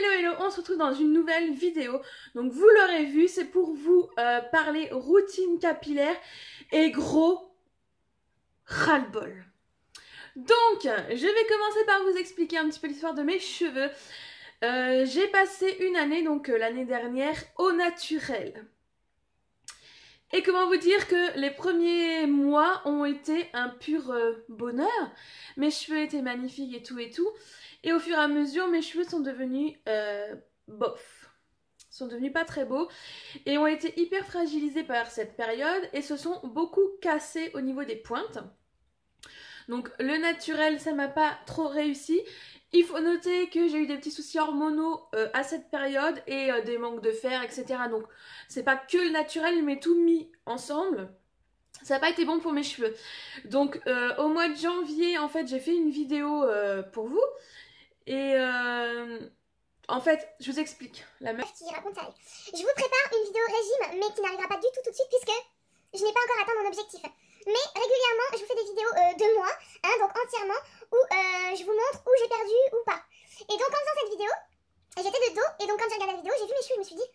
Hello hello, on se retrouve dans une nouvelle vidéo. Donc vous l'aurez vu, c'est pour vous parler routine capillaire et gros ras-le-bol. Donc je vais commencer par vous expliquer un petit peu l'histoire de mes cheveux. J'ai passé une année, donc l'année dernière, au naturel. Et comment vous dire que les premiers mois ont été un pur bonheur. Mes cheveux étaient magnifiques et tout. Et au fur et à mesure, mes cheveux sont devenus bof. Sont devenus pas très beaux. Et ont été hyper fragilisés par cette période. Et se sont beaucoup cassés au niveau des pointes. Donc le naturel, ça m'a pas trop réussi. Il faut noter que j'ai eu des petits soucis hormonaux à cette période et des manques de fer, etc. Donc c'est pas que le naturel, mais tout mis ensemble. Ça n'a pas été bon pour mes cheveux. Donc au mois de janvier, en fait, j'ai fait une vidéo pour vous. Et en fait, je vous explique. La meuf qui raconte sa vie. Je vous prépare une vidéo régime, mais qui n'arrivera pas du tout de suite puisque je n'ai pas encore atteint mon objectif. Mais régulièrement, je vous fais des vidéos de moi, hein, donc entièrement, où je vous montre où j'ai perdu ou pas. Et donc en faisant cette vidéo, j'étais de dos, et donc quand j'ai regardé la vidéo, j'ai vu mes cheveux, je me suis dit,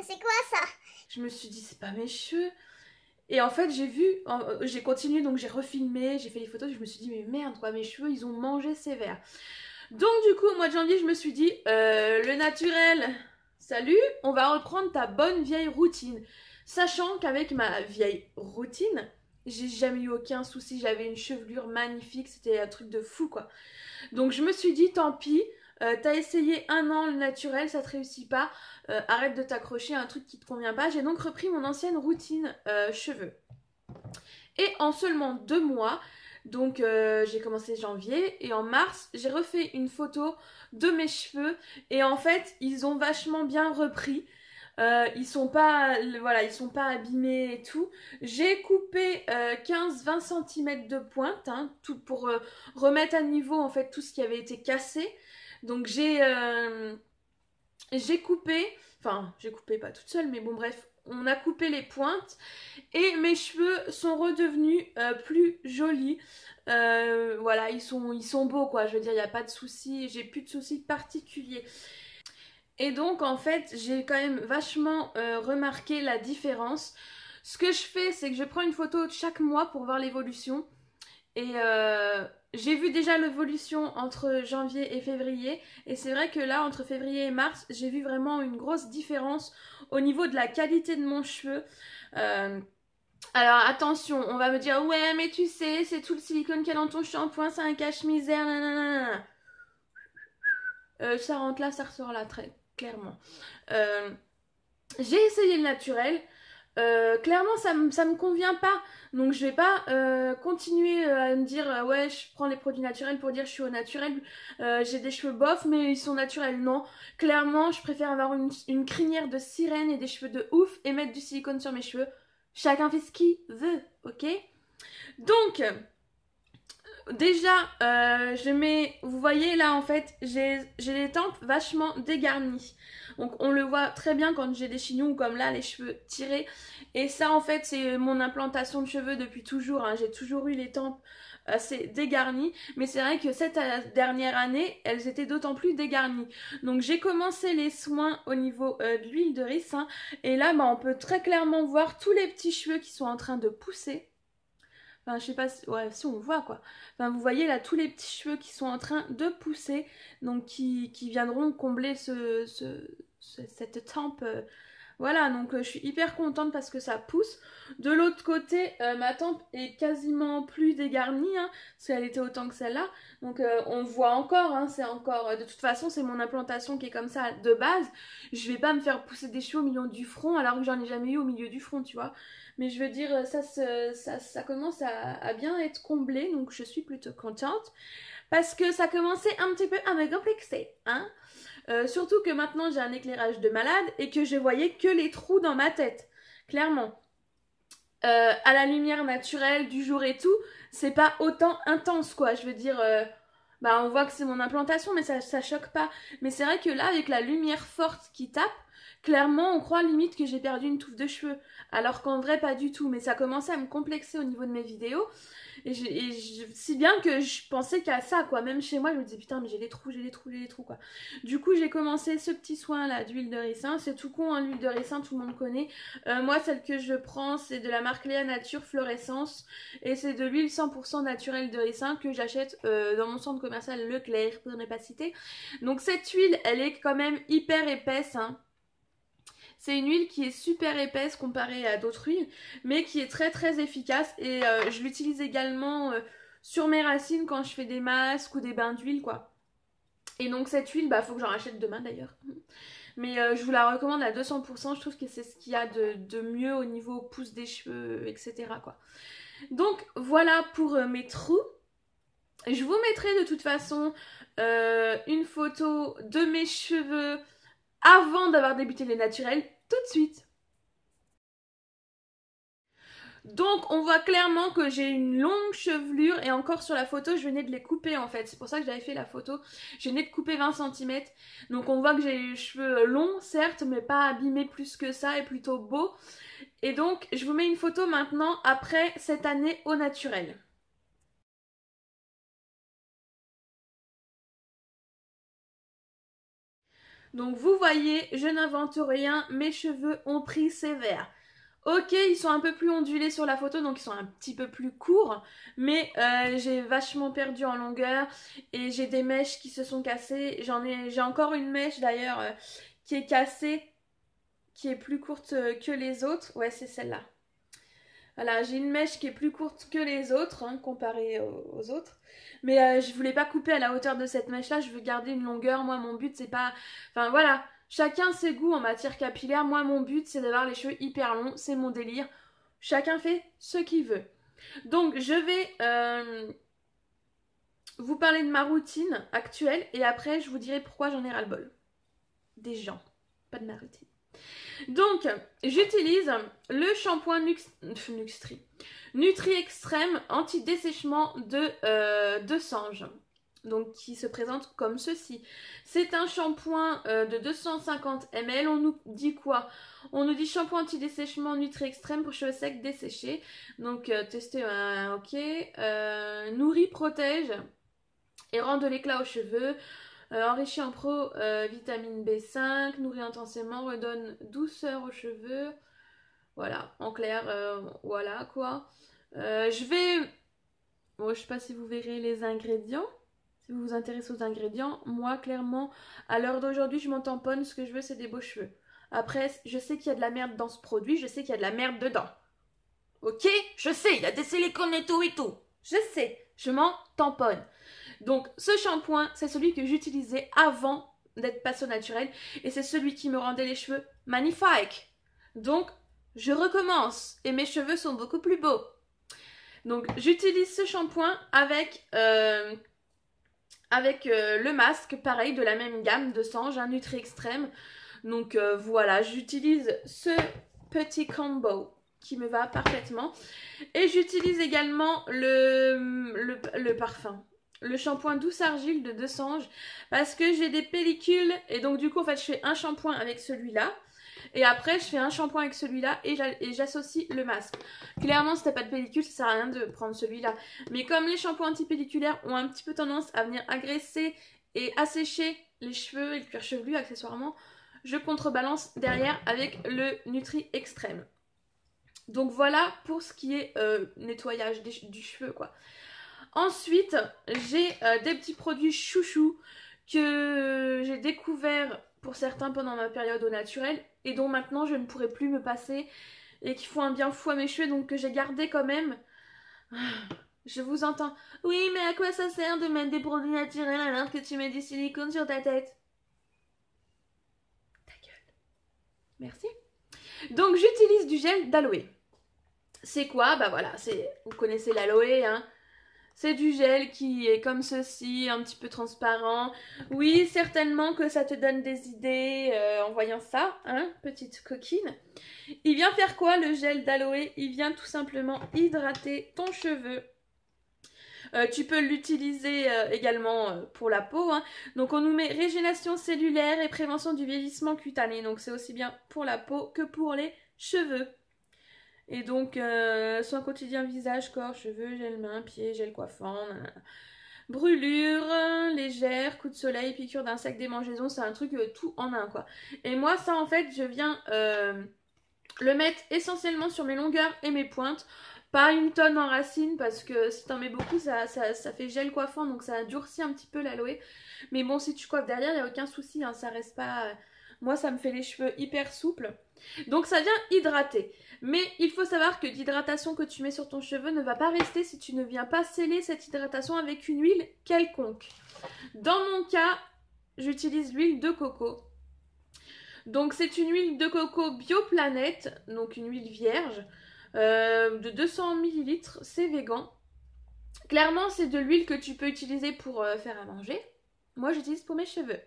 c'est quoi ça? Je me suis dit, c'est pas mes cheveux. Et en fait, j'ai vu, j'ai continué, donc j'ai refilmé, j'ai fait les photos, je me suis dit, mais merde quoi, mes cheveux, ils ont mangé sévère. Donc du coup, au mois de janvier, je me suis dit, le naturel, salut, on va reprendre ta bonne vieille routine. Sachant qu'avec ma vieille routine, j'ai jamais eu aucun souci, j'avais une chevelure magnifique, c'était un truc de fou quoi. Donc je me suis dit, tant pis, t'as essayé un an le naturel, ça te réussit pas, arrête de t'accrocher à un truc qui te convient pas. J'ai donc repris mon ancienne routine cheveux. Et en seulement 2 mois, donc j'ai commencé janvier et en mars, j'ai refait une photo de mes cheveux et en fait, ils ont vachement bien repris. Ils sont pas abîmés et tout. J'ai coupé 15-20 cm de pointe, hein, tout pour remettre à niveau en fait tout ce qui avait été cassé. Donc j'ai coupé, enfin j'ai coupé pas toute seule, mais bon bref, on a coupé les pointes et mes cheveux sont redevenus plus jolis. Voilà, ils sont beaux quoi, je veux dire, il n'y a pas de soucis, j'ai plus de soucis particuliers. Et donc en fait j'ai quand même vachement remarqué la différence. Ce que je fais, c'est que je prends une photo chaque mois pour voir l'évolution. Et j'ai vu déjà l'évolution entre janvier et février. Et c'est vrai que là, entre février et mars, j'ai vu vraiment une grosse différence au niveau de la qualité de mon cheveu. Alors attention, on va me dire, ouais mais tu sais, c'est tout le silicone qu'il y a dans ton shampoing, c'est un cache-misère, nanana. Ça rentre là, ça ressort là, très clairement. J'ai essayé le naturel. Clairement ça me convient pas, donc je vais pas continuer à me dire ouais je prends les produits naturels pour dire je suis au naturel, j'ai des cheveux bof mais ils sont naturels. Non, clairement je préfère avoir une crinière de sirène et des cheveux de ouf et mettre du silicone sur mes cheveux. Chacun fait ce qu'il veut, ok? Donc déjà vous voyez là en fait j'ai les tempes vachement dégarnies. Donc on le voit très bien quand j'ai des chignons ou comme là les cheveux tirés. Et ça en fait c'est mon implantation de cheveux depuis toujours, hein. J'ai toujours eu les tempes assez dégarnies. Mais c'est vrai que cette dernière année elles étaient d'autant plus dégarnies. Donc j'ai commencé les soins au niveau de l'huile de ricin. Et là bah, on peut très clairement voir tous les petits cheveux qui sont en train de pousser. Enfin, je sais pas si, ouais, si on voit quoi. Enfin, vous voyez là tous les petits cheveux qui sont en train de pousser, donc qui viendront combler cette tempe. Voilà, donc je suis hyper contente parce que ça pousse. De l'autre côté, ma tempe est quasiment plus dégarnie, hein, parce qu'elle était autant que celle-là. Donc on voit encore, hein, c'est encore... de toute façon, c'est mon implantation qui est comme ça de base. Je vais pas me faire pousser des cheveux au milieu du front, alors que j'en ai jamais eu au milieu du front, tu vois. Mais je veux dire, ça commence à bien être comblé, donc je suis plutôt contente. Parce que ça commençait un petit peu à me complexer, hein. Surtout que maintenant j'ai un éclairage de malade et que je voyais que les trous dans ma tête, clairement. À la lumière naturelle du jour et tout, c'est pas autant intense quoi, je veux dire... bah on voit que c'est mon implantation mais ça choque pas. Mais c'est vrai que là avec la lumière forte qui tape, Clairement, on croit limite que j'ai perdu une touffe de cheveux, alors qu'en vrai, pas du tout. Mais ça commençait à me complexer au niveau de mes vidéos. Si bien que je pensais qu'à ça, quoi. Même chez moi, je me disais, putain, mais j'ai des trous, quoi. Du coup, j'ai commencé ce petit soin là d'huile de ricin. C'est tout con, hein, l'huile de ricin, tout le monde connaît. Moi, celle que je prends, c'est de la marque Léa Nature Fluorescence. Et c'est de l'huile 100% naturelle de ricin que j'achète dans mon centre commercial Leclerc, pour ne pas citer. Donc cette huile, elle est quand même hyper épaisse, hein. C'est une huile qui est super épaisse comparée à d'autres huiles, mais qui est très très efficace. Et je l'utilise également sur mes racines quand je fais des masques ou des bains d'huile, quoi. Et donc cette huile, bah faut que j'en rachète demain d'ailleurs. Mais je vous la recommande à 200%, je trouve que c'est ce qu'il y a de mieux au niveau pousse des cheveux, etc., quoi. Donc voilà pour mes trous. Je vous mettrai de toute façon une photo de mes cheveux avant d'avoir débuté les naturels, tout de suite. Donc on voit clairement que j'ai une longue chevelure et encore sur la photo je venais de les couper en fait, c'est pour ça que j'avais fait la photo, je venais de couper 20 cm, donc on voit que j'ai les cheveux longs certes mais pas abîmés plus que ça et plutôt beaux. Et donc je vous mets une photo maintenant après cette année au naturel. Donc vous voyez, je n'invente rien, mes cheveux ont pris sévère. Ok, ils sont un peu plus ondulés sur la photo, donc ils sont un petit peu plus courts, mais j'ai vachement perdu en longueur et j'ai des mèches qui se sont cassées. J'ai encore une mèche d'ailleurs qui est cassée, qui est plus courte que les autres. Ouais, c'est celle-là. Voilà, j'ai une mèche qui est plus courte que les autres, hein, comparée aux autres. Mais je voulais pas couper à la hauteur de cette mèche-là, je veux garder une longueur. Moi, mon but, c'est pas... Enfin, voilà, chacun ses goûts en matière capillaire. Moi, mon but, c'est d'avoir les cheveux hyper longs, c'est mon délire. Chacun fait ce qu'il veut. Donc, je vais vous parler de ma routine actuelle et après, je vous dirai pourquoi j'en ai ras-le-bol. Des gens, pas de ma routine. Donc, j'utilise le shampoing Nutri Extrême anti-dessèchement de Sange. Donc, qui se présente comme ceci. C'est un shampoing de 250 ml. On nous dit quoi? On nous dit shampoing anti-dessèchement Nutri Extrême pour cheveux secs desséchés. Donc, tester, ok. Nourrit, protège et rend de l'éclat aux cheveux. Enrichi en vitamine B5, nourrit intensément, redonne douceur aux cheveux. Voilà, en clair, voilà quoi. Je vais... Bon, je sais pas si vous verrez les ingrédients. Si vous vous intéressez aux ingrédients, moi, clairement, à l'heure d'aujourd'hui, je m'en tamponne. Ce que je veux, c'est des beaux cheveux. Après, je sais qu'il y a de la merde dans ce produit. Je sais qu'il y a de la merde dedans. Ok? Je sais, il y a des silicones et tout. Je sais, je m'en tamponne. Donc ce shampoing, c'est celui que j'utilisais avant d'être passé au naturel et c'est celui qui me rendait les cheveux magnifiques. Donc je recommence et mes cheveux sont beaucoup plus beaux. Donc j'utilise ce shampoing avec le masque, pareil, de la même gamme de Sange, un Nutri Extrême. Donc voilà, j'utilise ce petit combo qui me va parfaitement. Et j'utilise également le parfum. Le shampoing Douce Argile de Sange parce que j'ai des pellicules et donc du coup en fait je fais un shampoing avec celui-là et après je fais un shampoing avec celui-là et j'associe le masque. Clairement si t'as pas de pellicule ça sert à rien de prendre celui-là, mais comme les shampoings antipelliculaires ont un petit peu tendance à venir agresser et assécher les cheveux et le cuir chevelu accessoirement, je contrebalance derrière avec le Nutri Extrême. Donc voilà pour ce qui est nettoyage du cheveu quoi. Ensuite, j'ai des petits produits chouchous que j'ai découverts pour certains pendant ma période au naturel et dont maintenant je ne pourrai plus me passer et qui font un bien fou à mes cheveux donc que j'ai gardé quand même. Je vous entends. Oui, mais à quoi ça sert de mettre des produits naturels alors que tu mets du silicone sur ta tête? Ta gueule. Merci. Donc j'utilise du gel d'aloe. C'est quoi? Bah voilà, vous connaissez l'aloe, hein. C'est du gel qui est comme ceci, un petit peu transparent. Oui, certainement que ça te donne des idées en voyant ça, hein, petite coquine. Il vient faire quoi le gel d'aloe? Il vient tout simplement hydrater ton cheveu. Tu peux l'utiliser également pour la peau, hein. Donc on nous met régénération cellulaire et prévention du vieillissement cutané. Donc c'est aussi bien pour la peau que pour les cheveux. Et donc soin quotidien visage, corps, cheveux, gel main, pieds, gel coiffant, brûlure légère, coup de soleil, piqûre d'insectes, démangeaison, c'est un truc tout en un quoi. Et moi ça en fait je viens le mettre essentiellement sur mes longueurs et mes pointes. Pas une tonne en racine parce que si t'en mets beaucoup ça fait gel coiffant donc ça durcit un petit peu l'aloe. Mais bon si tu coiffes derrière il n'y a aucun souci, hein, ça reste pas... Moi ça me fait les cheveux hyper souples. Donc ça vient hydrater. Mais il faut savoir que l'hydratation que tu mets sur ton cheveu ne va pas rester si tu ne viens pas sceller cette hydratation avec une huile quelconque. Dans mon cas, j'utilise l'huile de coco. Donc c'est une huile de coco Bioplanète, donc une huile vierge de 200 ml, c'est végan. Clairement c'est de l'huile que tu peux utiliser pour faire à manger. Moi j'utilise pour mes cheveux.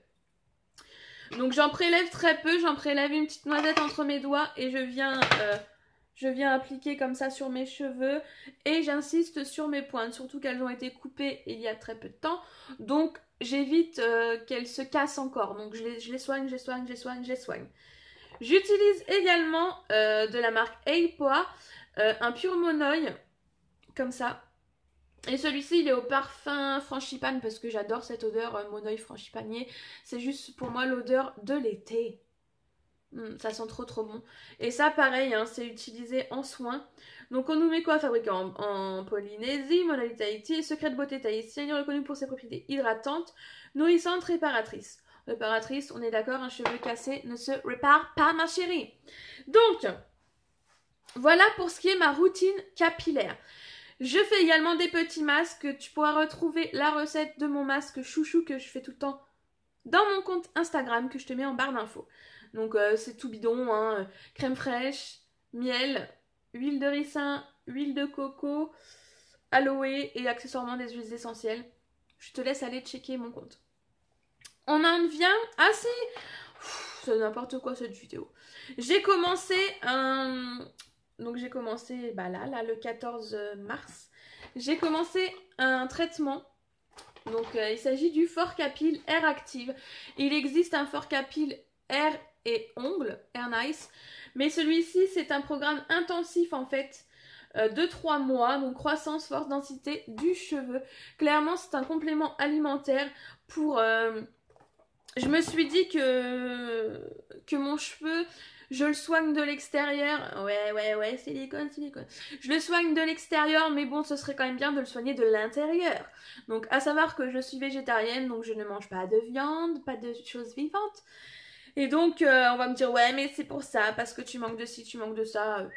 Donc j'en prélève très peu, j'en prélève une petite noisette entre mes doigts et je viens appliquer comme ça sur mes cheveux et j'insiste sur mes pointes, surtout qu'elles ont été coupées il y a très peu de temps. Donc j'évite qu'elles se cassent encore, donc je les soigne, je les soigne. J'utilise également de la marque Eipoa, un pur monoï, comme ça. Et celui-ci il est au parfum frangipane parce que j'adore cette odeur monoï frangipanier. C'est juste pour moi l'odeur de l'été. Ça sent trop bon. Et ça pareil, hein, c'est utilisé en soins. Donc on nous met quoi? Fabriqué en Polynésie, monolithe Tahiti, et secret de beauté tahitienne, reconnu pour ses propriétés hydratantes, nourrissantes, réparatrices. Réparatrice, on est d'accord, un cheveu cassé ne se répare pas ma chérie. Donc, voilà pour ce qui est ma routine capillaire. Je fais également des petits masques. Tu pourras retrouver la recette de mon masque chouchou que je fais tout le temps dans mon compte Instagram que je te mets en barre d'infos. Donc c'est tout bidon, hein. Crème fraîche, miel, huile de ricin, huile de coco, aloe et accessoirement des huiles essentielles. Je te laisse aller checker mon compte. On en vient assez... C'est n'importe quoi cette vidéo. J'ai commencé Donc j'ai commencé là le 14 mars. J'ai commencé un traitement. Donc il s'agit du Forcapil Air Active. Il existe un Forcapil Air et ongles, Air Nice. Mais celui-ci c'est un programme intensif en fait de 3 mois. Donc croissance, force, densité du cheveu. Clairement c'est un complément alimentaire pour... Je me suis dit que mon cheveu... Je le soigne de l'extérieur. Ouais, silicone. Je le soigne de l'extérieur, mais bon, ce serait quand même bien de le soigner de l'intérieur. Donc, à savoir que je suis végétarienne, donc je ne mange pas de viande, pas de choses vivantes. Et donc, on va me dire, ouais, mais c'est pour ça, parce que tu manques de ci, tu manques de ça,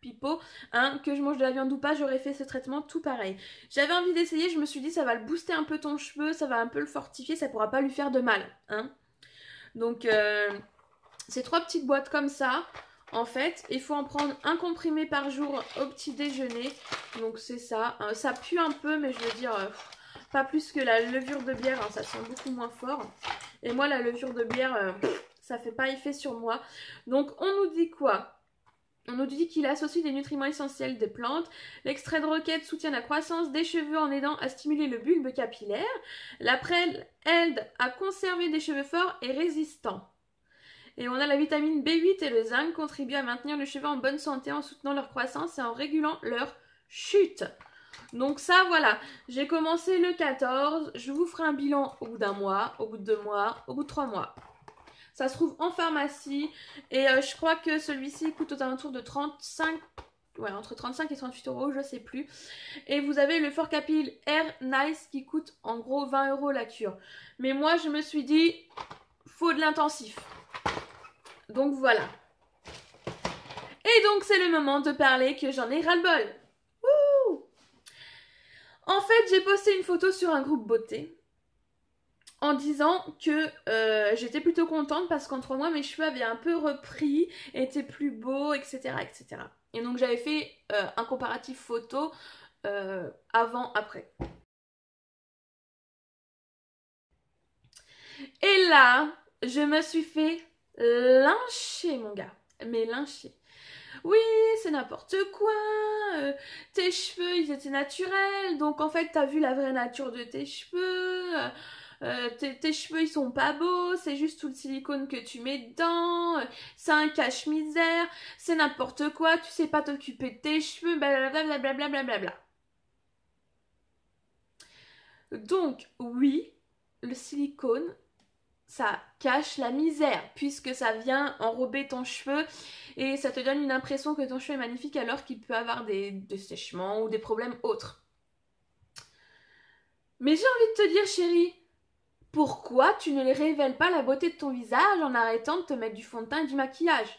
pipeau. Hein, que je mange de la viande ou pas, j'aurais fait ce traitement tout pareil. J'avais envie d'essayer, je me suis dit, ça va le booster un peu ton cheveu, ça va un peu le fortifier, ça pourra pas lui faire de mal. Hein. Donc... C'est 3 petites boîtes comme ça. En fait, il faut en prendre un comprimé par jour au petit déjeuner. Donc c'est ça. Ça pue un peu, mais je veux dire, pas plus que la levure de bière. Hein, ça sent beaucoup moins fort. Et moi, la levure de bière, ça fait pas effet sur moi. Donc on nous dit quoi? On nous dit qu'il associe des nutriments essentiels des plantes. L'extrait de roquette soutient la croissance des cheveux en aidant à stimuler le bulbe capillaire. La prêle aide à conserver des cheveux forts et résistants. Et on a la vitamine B8 et le zinc contribuent à maintenir les cheveux en bonne santé en soutenant leur croissance et en régulant leur chute. Donc ça, voilà. J'ai commencé le 14. Je vous ferai un bilan au bout d'un mois, au bout de 2 mois, au bout de 3 mois. Ça se trouve en pharmacie. Et je crois que celui-ci coûte aux alentours de 35... Ouais, entre 35 et 38 €, je sais plus. Et vous avez le Forcapil Air Nice qui coûte en gros 20 € la cure. Mais moi, je me suis dit, faut de l'intensif. Donc voilà. Et donc c'est le moment de parler que j'en ai ras-le-bol. En fait, j'ai posté une photo sur un groupe beauté en disant que j'étais plutôt contente parce qu'en 3 mois mes cheveux avaient un peu repris, étaient plus beaux, etc. etc. Et donc j'avais fait un comparatif photo avant-après. Et là, je me suis fait lyncher, mon gars. Mais lyncher. Oui, c'est n'importe quoi. Tes cheveux, ils étaient naturels. Donc en fait, t'as vu la vraie nature de tes cheveux. Tes cheveux, ils sont pas beaux. C'est juste tout le silicone que tu mets dedans. C'est un cache-misère. C'est n'importe quoi. Tu sais pas t'occuper de tes cheveux. Blablabla, blablabla, blablabla. Donc oui, le silicone, ça cache la misère, puisque ça vient enrober ton cheveu et ça te donne une impression que ton cheveu est magnifique alors qu'il peut avoir des séchements ou des problèmes autres. Mais j'ai envie de te dire, chérie, pourquoi tu ne révèles pas la beauté de ton visage en arrêtant de te mettre du fond de teint et du maquillage?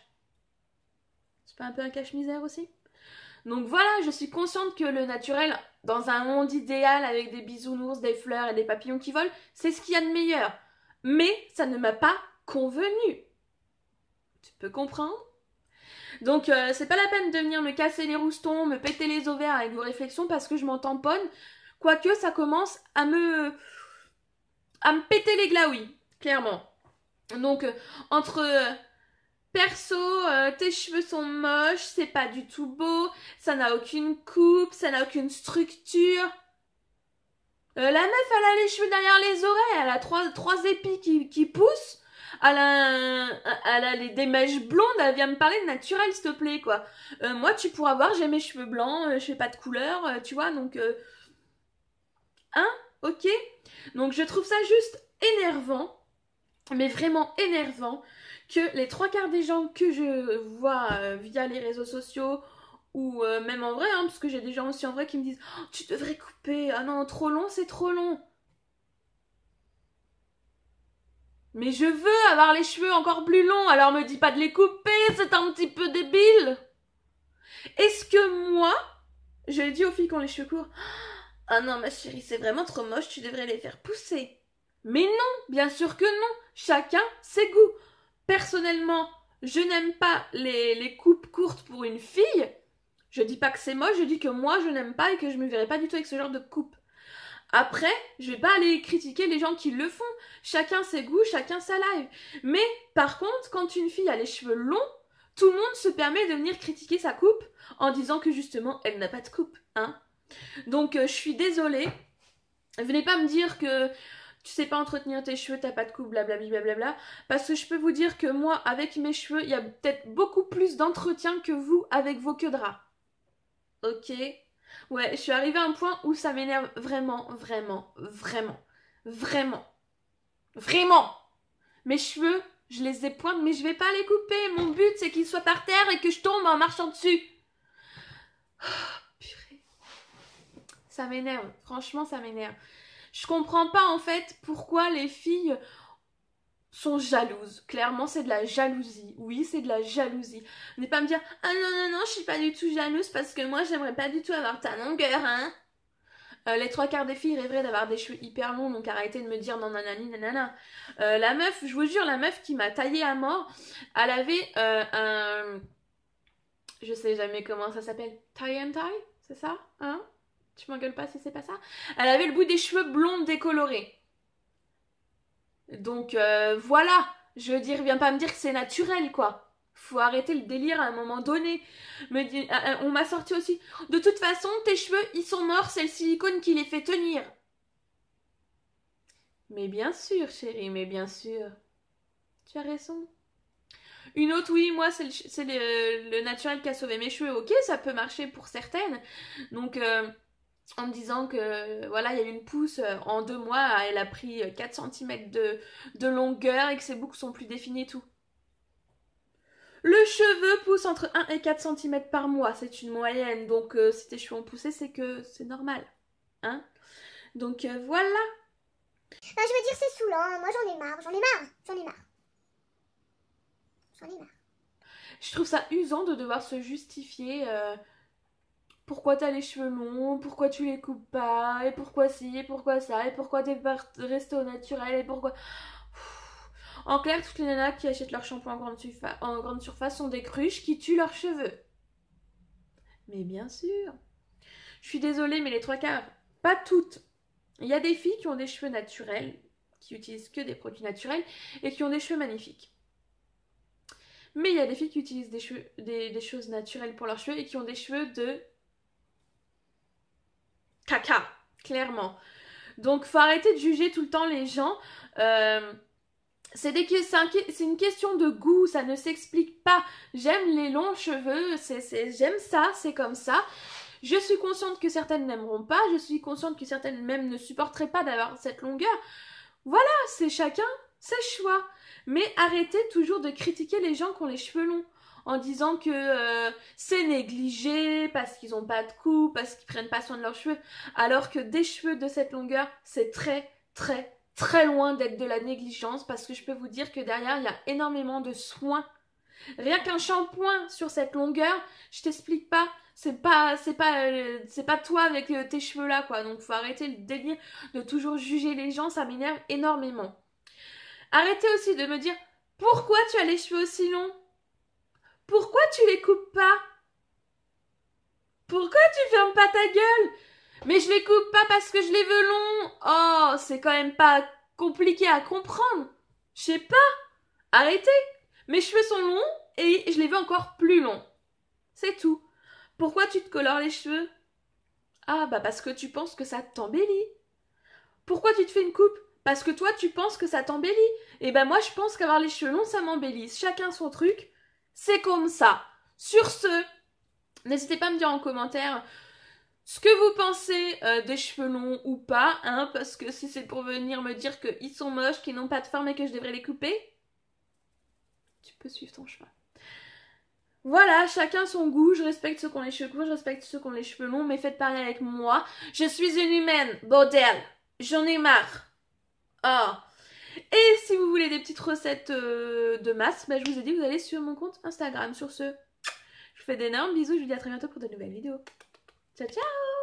C'est pas un peu un cache-misère aussi? Donc voilà, je suis consciente que le naturel, dans un monde idéal avec des bisounours, des fleurs et des papillons qui volent, c'est ce qu'il y a de meilleur. Mais ça ne m'a pas convenu. Tu peux comprendre? Donc c'est pas la peine de venir me casser les roustons, me péter les ovaires avec vos réflexions parce que je m'en tamponne. Quoique ça commence à me péter les glaouis, clairement. Donc entre perso, tes cheveux sont moches, c'est pas du tout beau, ça n'a aucune coupe, ça n'a aucune structure. La meuf, elle a les cheveux derrière les oreilles, elle a trois épis qui poussent, elle a des mèches blondes, elle vient me parler de naturel, s'il te plaît, quoi. Moi, tu pourras voir, j'ai mes cheveux blancs, je fais pas de couleur, tu vois, donc... Hein? Ok? Donc, je trouve ça juste énervant, mais vraiment énervant, que les 3/4 des gens que je vois via les réseaux sociaux ou même en vrai, hein, parce que j'ai des gens aussi en vrai qui me disent oh, tu devrais couper, ah non, trop long, c'est trop long. Mais je veux avoir les cheveux encore plus longs, alors me dis pas de les couper, c'est un petit peu débile. Est-ce que moi, je dis aux filles qui ont les cheveux courts, ah non ma chérie, c'est vraiment trop moche, tu devrais les faire pousser. Mais non, bien sûr que non, chacun ses goûts. Personnellement, je n'aime pas les coupes courtes pour une fille. Je dis pas que c'est moche, je dis que moi je n'aime pas et que je me verrai pas du tout avec ce genre de coupe. Après, je vais pas aller critiquer les gens qui le font. Chacun ses goûts, chacun sa life. Mais par contre, quand une fille a les cheveux longs, tout le monde se permet de venir critiquer sa coupe en disant que justement elle n'a pas de coupe, hein. Donc je suis désolée. Venez pas me dire que tu sais pas entretenir tes cheveux, t'as pas de coupe, blablabla, blablabla. Parce que je peux vous dire que moi, avec mes cheveux, il y a peut-être beaucoup plus d'entretien que vous avec vos queues de rats. Ok? Ouais, je suis arrivée à un point où ça m'énerve vraiment, vraiment, vraiment, vraiment, vraiment. Mes cheveux, je les épointe, mais je vais pas les couper. Mon but, c'est qu'ils soient par terre et que je tombe en marchant dessus. Oh, purée. Ça m'énerve, franchement, ça m'énerve. Je comprends pas, en fait, pourquoi les filles sont jalouses. Clairement, c'est de la jalousie. Oui, c'est de la jalousie. Ne pas me dire « Ah non, non, non, je suis pas du tout jalouse parce que moi, j'aimerais pas du tout avoir ta longueur, hein !» Les 3/4 des filles rêveraient d'avoir des cheveux hyper longs, donc arrêtez de me dire non, nanani, nanana. La meuf, je vous jure, la meuf qui m'a taillée à mort, elle avait un... Je sais jamais comment ça s'appelle. Tie and tie? C'est ça? Hein? Tu m'engueules pas si c'est pas ça? Elle avait le bout des cheveux blonds décolorés. Donc voilà, je veux dire, viens pas me dire que c'est naturel, quoi. Faut arrêter le délire à un moment donné. On m'a sorti aussi, de toute façon, tes cheveux, ils sont morts, c'est le silicone qui les fait tenir. Mais bien sûr, chérie, mais bien sûr. Tu as raison. Une autre, oui, moi, c'est le naturel qui a sauvé mes cheveux. Ok, ça peut marcher pour certaines. Donc... en me disant que voilà, il y a eu une pousse en 2 mois, elle a pris 4 cm de longueur et que ses boucles sont plus définies et tout. Le cheveu pousse entre 1 et 4 cm par mois, c'est une moyenne, donc si tes cheveux ont poussé, c'est que c'est normal, hein. Donc voilà. Enfin, je veux dire, c'est saoulant, moi j'en ai marre. Je trouve ça usant de devoir se justifier... pourquoi t'as les cheveux longs, pourquoi tu les coupes pas, et pourquoi ci, et pourquoi ça, et pourquoi t'es pas resté au naturel, et pourquoi... En clair, toutes les nanas qui achètent leur shampoing en grande surface sont des cruches qui tuent leurs cheveux. Mais bien sûr. Je suis désolée, mais les 3/4, pas toutes. Il y a des filles qui ont des cheveux naturels, qui utilisent que des produits naturels, et qui ont des cheveux magnifiques. Mais il y a des filles qui utilisent des, cheveux, des choses naturelles pour leurs cheveux et qui ont des cheveux de caca, clairement. Donc faut arrêter de juger tout le temps les gens. C'est une question de goût, ça ne s'explique pas. J'aime les longs cheveux, j'aime ça, c'est comme ça. Je suis consciente que certaines n'aimeront pas, je suis consciente que certaines même ne supporteraient pas d'avoir cette longueur. Voilà, c'est chacun ses choix. Mais arrêtez toujours de critiquer les gens qui ont les cheveux longs en disant que c'est négligé parce qu'ils n'ont pas de coupe, parce qu'ils prennent pas soin de leurs cheveux, alors que des cheveux de cette longueur, c'est très très très loin d'être de la négligence, parce que je peux vous dire que derrière, il y a énormément de soins. Rien qu'un shampoing sur cette longueur, je t'explique pas, c'est pas toi avec tes cheveux là, quoi. Donc faut arrêter le délire de toujours juger les gens, ça m'énerve énormément. Arrêtez aussi de me dire, pourquoi tu as les cheveux aussi longs? Pourquoi tu les coupes pas? Pourquoi tu fermes pas ta gueule? Mais je les coupe pas parce que je les veux longs. Oh, c'est quand même pas compliqué à comprendre. Je sais pas. Arrêtez. Mes cheveux sont longs et je les veux encore plus longs. C'est tout. Pourquoi tu te colores les cheveux? Ah, bah parce que tu penses que ça t'embellit. Pourquoi tu te fais une coupe? Parce que toi, tu penses que ça t'embellit. Et ben moi, je pense qu'avoir les cheveux longs, ça m'embellit. Chacun son truc. C'est comme ça. Sur ce, n'hésitez pas à me dire en commentaire ce que vous pensez des cheveux longs ou pas, hein, parce que si c'est pour venir me dire qu'ils sont moches, qu'ils n'ont pas de forme et que je devrais les couper, tu peux suivre ton chemin. Voilà, chacun son goût, je respecte ceux qui ont les cheveux courts, je respecte ceux qui ont les cheveux longs, mais faites pareil avec moi. Je suis une humaine, bordel, j'en ai marre. Oh. Et si vous voulez des petites recettes de masse, bah, je vous ai dit, vous allez sur mon compte Instagram. Sur ce, je vous fais d'énormes bisous, je vous dis à très bientôt pour de nouvelles vidéos. Ciao, ciao!